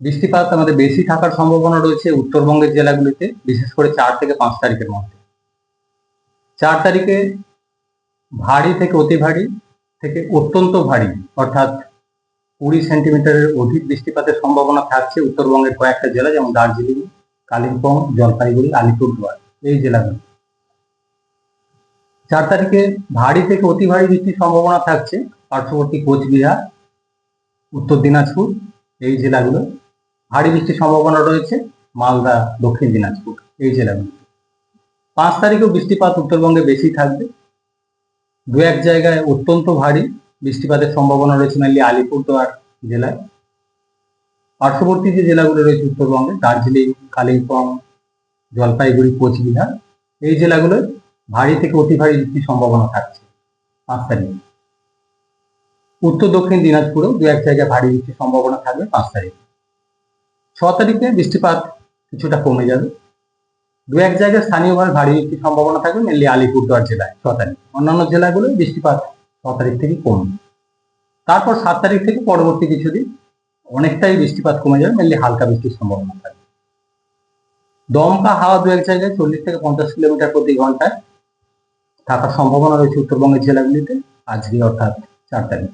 বৃষ্টিপাত আমাদের বেশি থাকার সম্ভাবনা রয়েছে উত্তরবঙ্গের জেলাগুলিতে, বিশেষ করে 4 থেকে 5 তারিখের মধ্যে। 4 তারিখে ভারী থেকে অতি ভারী থেকে অত্যন্ত ভারী অর্থাৎ 20 সেন্টিমিটারের অধিক বৃষ্টিপাতের সম্ভাবনা থাকছে উত্তরবঙ্গের কয়েকটা জেলা, যেমন দার্জিলিং, কালিম্পং, জলপাইগুড়ি, আলিপুরদুয়ার এই জেলাগুলো। 4 তারিখে ভারী থেকে অতি ভারী বৃষ্টির সম্ভাবনা থাকছে পার্শ্ববর্তী কোচবিহার, উত্তর দিনাজপুর এই জেলাগুলো। ভারী বৃষ্টির সম্ভাবনা রয়েছে মালদা, দক্ষিণ দিনাজপুর এই জেলাগুলো। 5 তারিখেও বৃষ্টিপাত উত্তরবঙ্গে বেশি থাকবে। দু এক জায়গায় অত্যন্ত ভারী বৃষ্টিপাতের সম্ভাবনা রয়েছে মেনলি আলিপুরদুয়ার জেলায়। পার্শ্ববর্তী যে জেলাগুলো রয়েছে উত্তরবঙ্গে, দার্জিলিং, কালিম্পং, জলপাইগুড়ি, কোচবিহার এই জেলাগুলোয় ভারী থেকে অতি ভারী বৃষ্টির সম্ভাবনা থাকছে 5 তারিখে। উত্তর দক্ষিণ দিনাজপুরেও দু এক জায়গায় ভারী বৃষ্টির সম্ভাবনা থাকবে 5 তারিখে। 6 তারিখে বৃষ্টিপাত কিছুটা কমে যাবে। দু এক জায়গায় স্থানীয়ভাবে ভারী বৃষ্টির সম্ভাবনা থাকবে মেনলি আলিপুরদুয়ার জেলায় 6 তারিখ। অন্যান্য জেলাগুলোয় বৃষ্টিপাত 6 তারিখ থেকে কমবে। তারপর 7 তারিখ থেকে পরবর্তী কিছুদিন অনেকটাই বৃষ্টিপাত কমে যাবে, মেনলি হালকা বৃষ্টির সম্ভাবনা থাকবে। দমকা হাওয়া দু এক জায়গায় 40 থেকে 50 কিলোমিটার প্রতি ঘন্টায় থাকার সম্ভাবনা রয়েছে উত্তরবঙ্গের জেলাগুলিতে আজকে অর্থাৎ 4 তারিখ।